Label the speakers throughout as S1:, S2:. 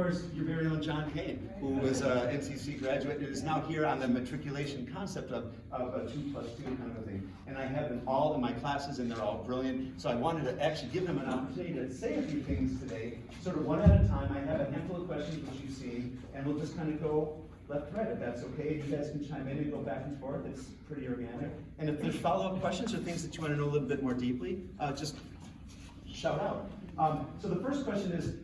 S1: course, your very own John Kane, who was a NCC graduate and is now here on the matriculation concept of a 2+2 kind of a thing. And I have them all in my classes, and they're all brilliant. So I wanted to actually give them an opportunity to say a few things today, sort of one at a time. I have a handful of questions which you've seen, and we'll just kind of go left to right, if that's okay. You guys can chime in and go back and forth. It's pretty organic. And if there's follow-up questions or things that you want to know a little bit more deeply, just shout out. So the first question is,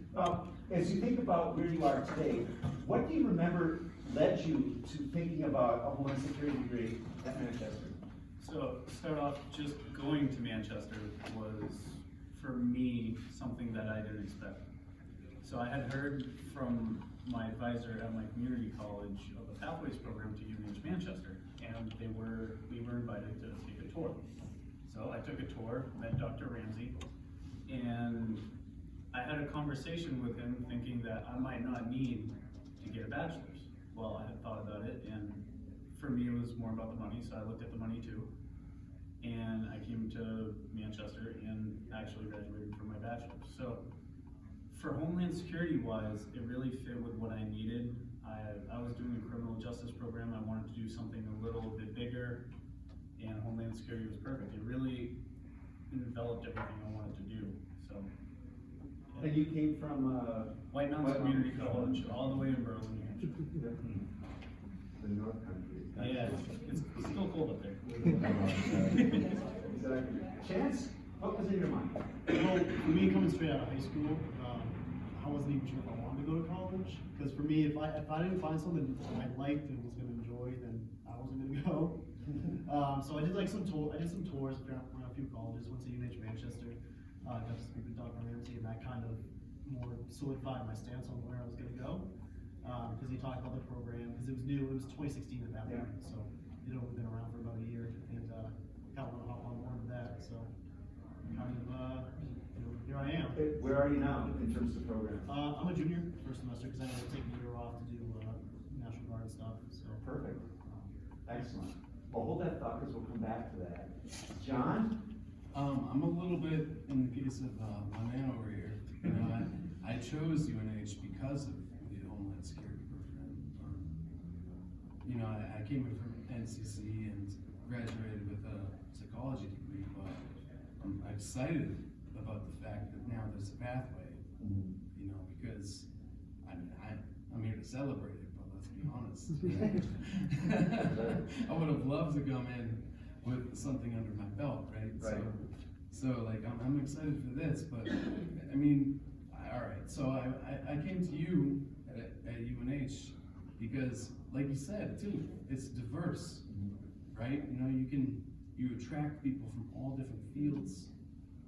S1: as you think about where you are today, what do you remember led you to thinking about a Homeland Security degree at Manchester?
S2: So, start off, just going to Manchester was, for me, something that I didn't expect. So I had heard from my advisor at my community college of a pathways program to UNH Manchester, and we were invited to take a tour. So I took a tour, met Dr. Ramsey, and I had a conversation with him thinking that I might not need to get a bachelor's. Well, I had thought about it, and for me it was more about the money, so I looked at the money too. And I came to Manchester and actually graduated from my bachelor's. So for Homeland Security wise, it really fit with what I needed. I was doing a criminal justice program. I wanted to do something a little bit bigger, and Homeland Security was perfect. It really enveloped everything I wanted to do. So.
S1: And you came from
S2: White Mountains Community College, all the way in Berlin, New Hampshire.
S1: The North Country.
S2: Yeah, it's still cold up there.
S1: Exactly. Chance, what was in your mind?
S3: Well, for me, coming straight out of high school, I wasn't even sure if I wanted to go to college. Because for me, if I didn't find something I liked and was going to enjoy, then I wasn't going to go. So I did like some tours around a few colleges. Went to UNH Manchester. Got to speak with Dr. Ramsey, and that kind of more solidified my stance on where I was going to go. Because he talked about the program, because it was new. It was 2016 at that point, so it had only been around for about a year, and kind of want to hop on board with that. So kind of, here I am.
S1: Where are you now in terms of the program?
S3: I'm a junior first semester because I had to take a year off to do National Guard stuff. So
S1: Perfect. Excellent. Well, hold that thought because we'll come back to that. John?
S4: I'm a little bit in the case of my man over here. You know, I chose UNH because of the Homeland Security program. You know, I came in from NCC and graduated with a psychology degree, but I'm excited about the fact that now there's a pathway. You know, because I'm here to celebrate it, but let's be honest. I would have loved to come in with something under my belt, right? So like I'm excited for this, but I mean, all right. So I came to you at UNH because, like you said too, it's diverse, right? You know, you attract people from all different fields.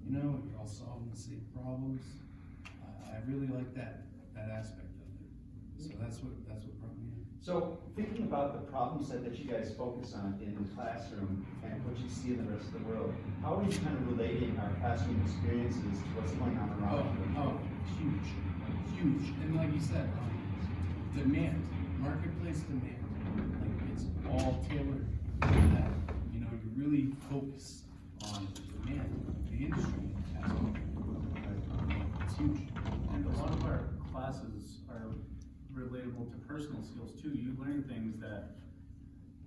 S4: You know, you're all solving the same problems. I really like that aspect of it. So that's what brought me in.
S1: So thinking about the problem set that you guys focus on in the classroom and what you see in the rest of the world, how are you kind of relating our classroom experiences to what's going on around you?
S4: Oh, huge. And like you said, demand, marketplace demand. Like it's all tailored to that. You know, you really focus on the demand, the industry aspect. It's huge.
S2: And a lot of our classes are relatable to personal skills too. You learn things that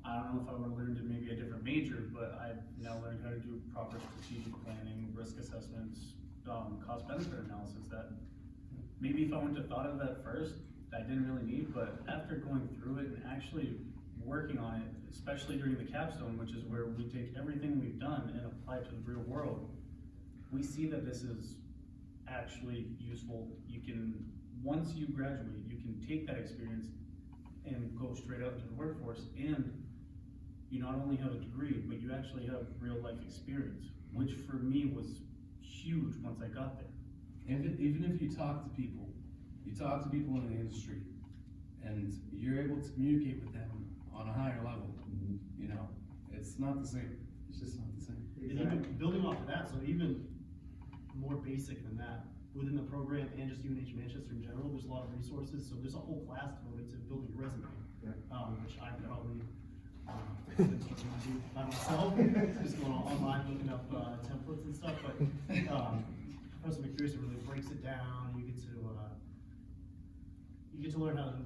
S2: I don't know if I would have learned in maybe a different major, but I've now learned how to do proper strategic planning, risk assessments, cost benefit analysis that maybe if I wouldn't have thought of that first, I didn't really need, but after going through it and actually working on it, especially during the capstone, which is where we take everything we've done and apply it to the real world, we see that this is actually useful. You can, once you graduate, you can take that experience and go straight out into the workforce, and you not only have a degree, but you actually have real life experience, which for me was huge once I got there.
S4: Even if you talk to people in the industry, and you're able to communicate with them on a higher level, you know, it's not the same. It's just not the same.
S3: and even building off of that, so even more basic than that, within the program and just UNH Manchester in general, there's a lot of resources. So there's a whole class devoted to building your resume, which I probably been struggling to do by myself. Just going online looking up templates and stuff. But Professor McPherson really breaks it down. You get to you get to learn how to,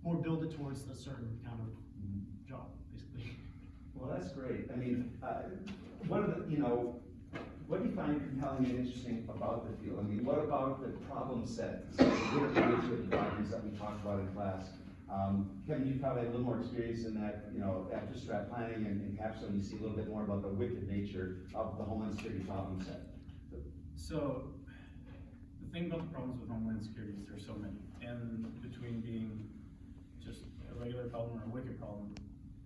S3: more build it towards a certain kind of job, basically.
S1: Well, that's great. I mean, what are the, what do you find compelling and interesting about the field? I mean, what about the problem set? So what are the problems that we talked about in class? Kevin, you probably have a little more experience in that, after strat planning and capstone, you see a little bit more about the wicked nature of the Homeland Security problem set.
S2: So, the thing about the problems with Homeland Security is there's so many, and between being just a regular problem or a wicked problem,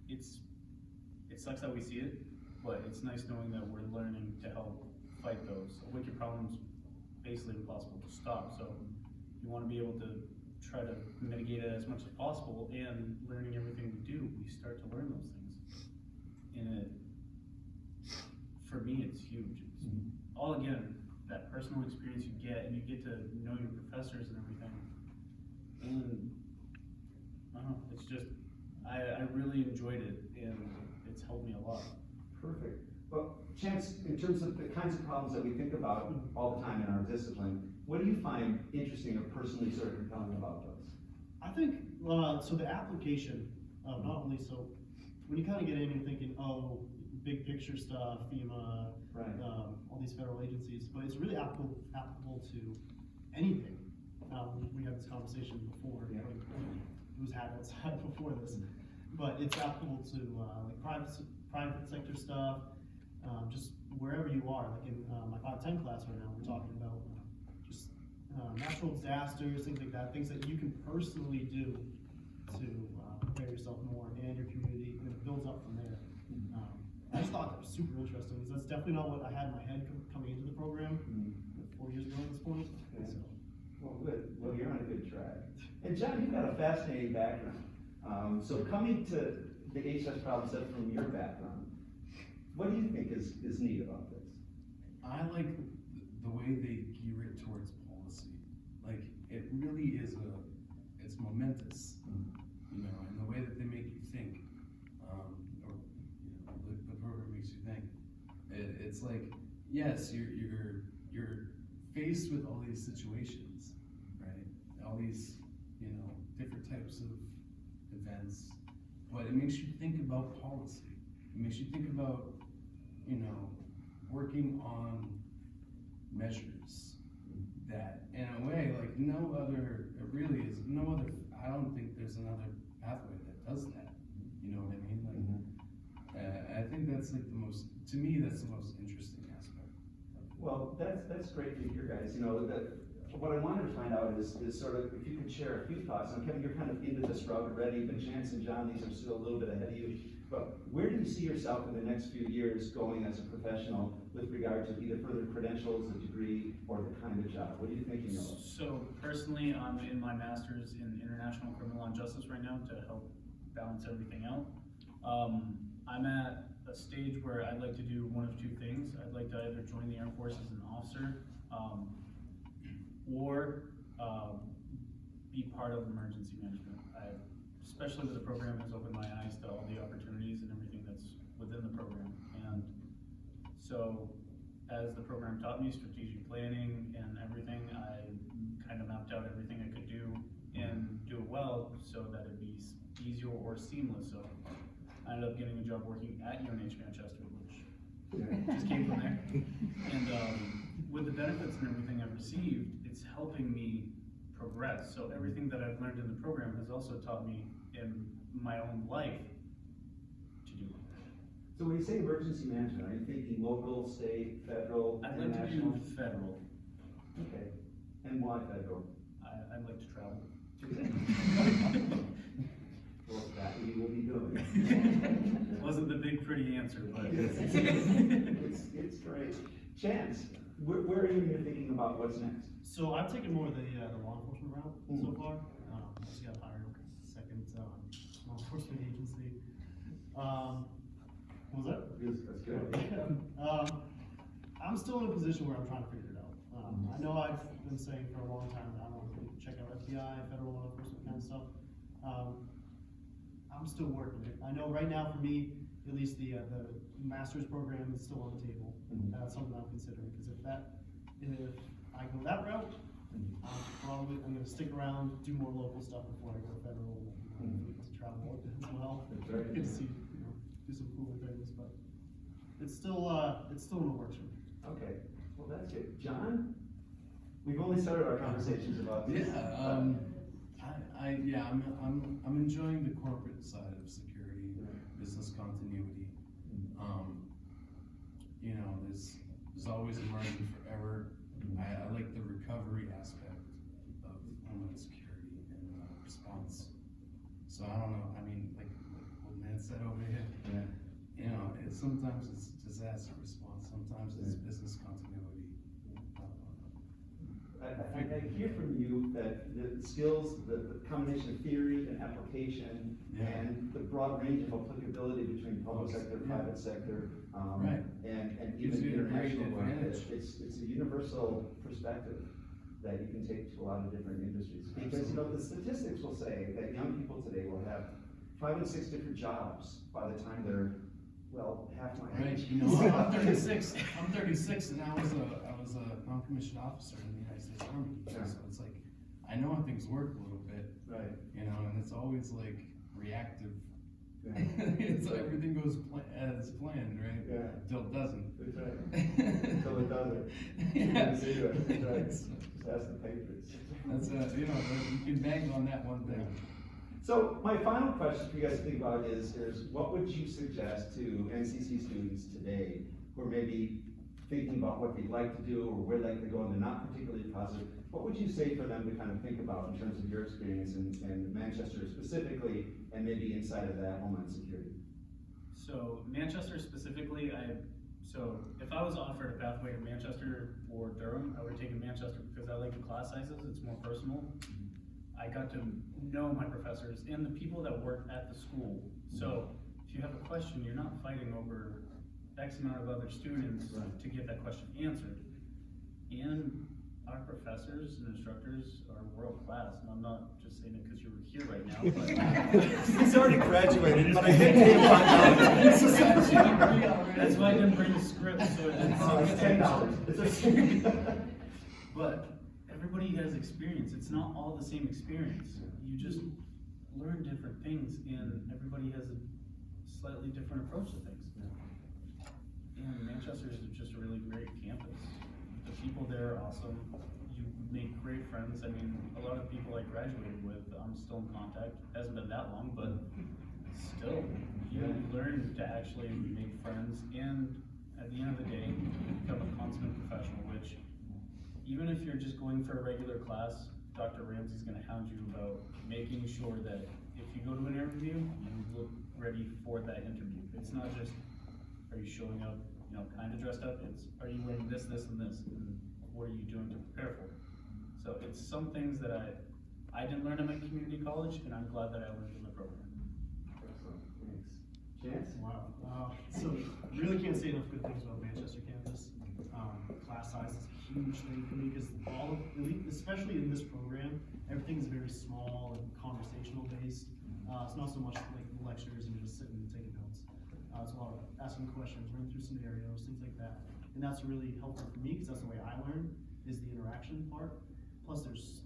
S2: it sucks that we see it, but it's nice knowing that we're learning to help fight those. A wicked problem's basically impossible to stop, so you want to be able to try to mitigate it as much as possible, and learning everything we do, we start to learn those things. And for me, it's huge. It's all, again, that personal experience you get, and you get to know your professors and everything. And I don't know, it's just, I really enjoyed it, and it's helped me a lot.
S1: Perfect. Well, Chance, in terms of the kinds of problems that we think about all the time in our discipline, what do you find interesting or personally sort of compelling about those?
S3: I think, so the application of not only, so when you kind of get in, you're thinking, oh, big picture stuff, FEMA,
S1: Right.
S3: all these federal agencies, but it's really applicable to anything. We had this conversation before,
S1: Yeah.
S3: like, it was had outside before this, but it's applicable to like private sector stuff, just wherever you are. Like in my 510 class right now, we're talking about just natural disasters, things like that, things that you can personally do to prepare yourself more and your community, and it builds up from there. I just thought that was super interesting, because that's definitely not what I had in my head coming into the program 4 years ago at this point.
S1: Yeah.
S3: So.
S1: Well, good. Well, you're on a good track. And John, you've got a fascinating background. So coming to the HS problem set from your background, what do you think is neat about this?
S4: I like the way they gear it towards policy. Like, it really is it's momentous, and the way that they make you think, or the program makes you think. It's like, yes, you're faced with all these situations, right? All these, different types of events, but it makes you think about policy. It makes you think about, working on measures that, in a way, like I don't think there's another pathway that does that. You know what I mean? Like, I think that's like to me, that's the most interesting aspect.
S1: Well, that's great to hear, guys. What I wanted to find out is sort of if you could share a few thoughts. And Kevin, you're kind of into this route already, but Chance and John, these are still a little bit ahead of you. But where do you see yourself in the next few years going as a professional with regard to either further credentials, a degree, or the kind of job? What are you thinking of?
S2: So personally, I'm in my master's in international criminal justice right now to help balance everything out. I'm at a stage where I'd like to do one of two things. I'd like to either join the Air Force as an officer, or be part of emergency management. Especially with the program, has opened my eyes to all the opportunities and everything that's within the program. And so, as the program taught me strategic planning and everything, I kind of mapped out everything I could do and do it well so that it'd be easier or seamless. So I ended up getting a job working at UNH Manchester, which just came from there. And with the benefits and everything I've received, it's helping me progress. So everything that I've learned in the program has also taught me in my own life to do.
S1: So when you say emergency management, are you thinking local, state, federal,
S2: I'd like to
S1: international?
S2: do federal.
S1: Okay. And why federal?
S2: I'd like to travel.
S1: Well, that we will be doing.
S2: Wasn't the big pretty answer, but.
S1: It's great. Chance, where are you in your thinking about what's next?
S3: So I've taken more of the law enforcement route so far. I just got hired second law enforcement agency. What was that?
S1: That's good.
S3: I'm still in a position where I'm trying to figure it out. I know I've been saying for a long time that I want to check out FBI, federal law enforcement kind of stuff. I'm still working it. I know right now for me, at least the master's program is still on the table. That's something I'm considering, because if I go that route, I'm gonna stick around, do more local stuff before I go federal, get to travel as well.
S1: That's right.
S3: Get to see, do some cooler things, but it's still in the works for me.
S1: Okay, well, that's good. John? We've only started our conversations about this.
S4: Yeah, I'm enjoying the corporate side of security, business continuity. You know, there's always a margin for error. I like the recovery aspect of Homeland Security and response. So I don't know, I mean, like what Ned said over here, you know, sometimes it's disaster response, sometimes it's business continuity.
S1: I hear from you that the skills, the combination of theory and application, and the broad range of applicability between public sector, private sector, and even international work, it's a universal perspective that you can take to a lot of different industries. Because the statistics will say that young people today will have 5 and 6 different jobs by the time they're, well, half my age.
S4: You know, I'm 36. I'm 36, and I was a non-commissioned officer in the United States Army. So it's like I know how things work a little bit,
S1: right?
S4: You know, and it's always like reactive. It's everything goes as planned, right?
S1: Yeah.
S4: Until it doesn't.
S1: That's right. Until it doesn't. That's right. Just ask the papers.
S4: That's you know, you can bank on that one thing.
S1: So my final question for you guys to think about is what would you suggest to NCC students today who are maybe thinking about what they'd like to do or where they'd like to go and they're not particularly positive? What would you say for them to kind of think about in terms of your experience in Manchester specifically and maybe inside of that Homeland Security?
S2: So Manchester specifically, so if I was offered a pathway to Manchester or Durham, I would take Manchester because I like the class sizes, it's more personal. I got to know my professors and the people that work at the school. So if you have a question, you're not fighting over X amount of other students to get that question answered. And our professors and instructors are world class, and I'm not just saying it because you're here right now, but
S1: He's already graduated, but I think he
S2: that's why I didn't bring the script, so it didn't seem
S1: $10.
S2: But everybody has experience. It's not all the same experience. You just learn different things, and everybody has a slightly different approach to things. And Manchester is just a really great campus. The people there are awesome. You make great friends. I mean, a lot of people I graduated with, I'm still in contact. It hasn't been that long, but still, you learn to actually make friends, and at the end of the day, become a consummate professional, which even if you're just going for a regular class, Dr. Ramsey's gonna hound you about making sure that if you go to an interview, you look ready for that interview. It's not just, are you showing up, kind of dressed up? It's, are you wearing this, this, and this? And what are you doing to prepare for it? So it's some things that I didn't learn at my community college, and I'm glad that I learned in the program.
S1: Excellent, thanks. Chance?
S3: Wow. So really can't say enough good things about Manchester campus. Class size is a huge thing for me because especially in this program, everything is very small and conversational based. It's not so much like lectures and just sitting and taking notes. It's a lot of asking questions, running through scenarios, things like that. And that's really helpful for me because that's the way I learn, is the interaction part. Plus there's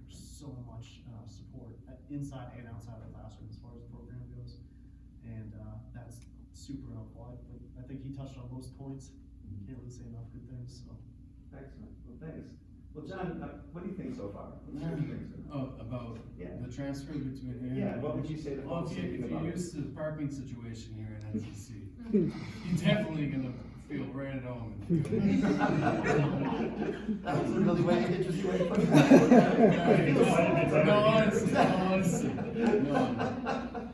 S3: so much support inside and outside of the classroom as far as the program goes. And that's super helpful. I think he touched on most points. Can't really say enough good things. So.
S1: Excellent, well thanks. Well John, what do you think so far? What's your experience?
S4: About the transfer between here.
S1: Yeah, what would you say the folks thinking
S4: if
S1: about
S4: you're
S1: it?
S4: used to the parking situation here at NCC, you're definitely gonna feel right at home.
S1: That was a really way to interesting way to put it.
S4: No, honestly.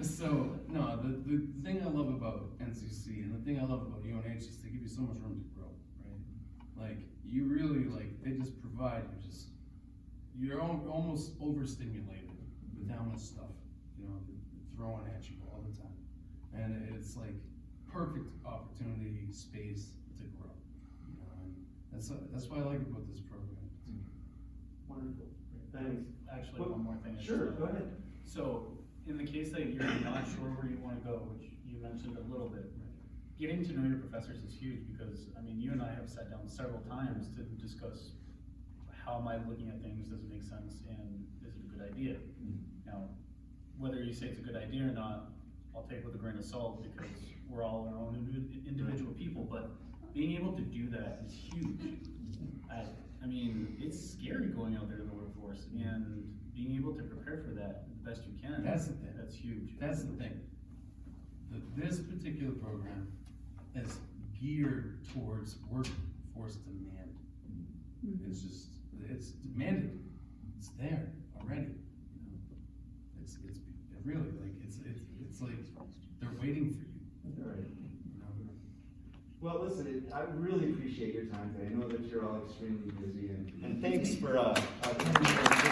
S4: So, the thing I love about NCC and the thing I love about UNH is they give you so much room to grow, right? Like, you really, they just provide, you're almost overstimulated with how much stuff, thrown at you all the time. And it's like perfect opportunity, space to grow. And that's what I like about this program.
S1: Wonderful, thanks.
S2: Actually, one more thing.
S1: Sure, go ahead.
S2: So, in the case that you're not sure where you want to go, which you mentioned a little bit, getting to know your professors is huge because, I mean, you and I have sat down several times to discuss how am I looking at things, does it make sense, and is it a good idea? Now, whether you say it's a good idea or not, I'll take with a grain of salt, because we're all our own individual people, but being able to do that is huge. I mean, it's scary going out there to the workforce, and being able to prepare for that the best you can.
S4: That's the thing.
S2: That's huge.
S4: That's the thing. This particular program is geared towards workforce demand. It's just, it's demanded. It's there already. You know, it's really like it's like they're waiting for you.
S1: Right.
S4: You know?
S1: Well, listen, I really appreciate your time today. I know that you're all extremely busy, and thanks for coming.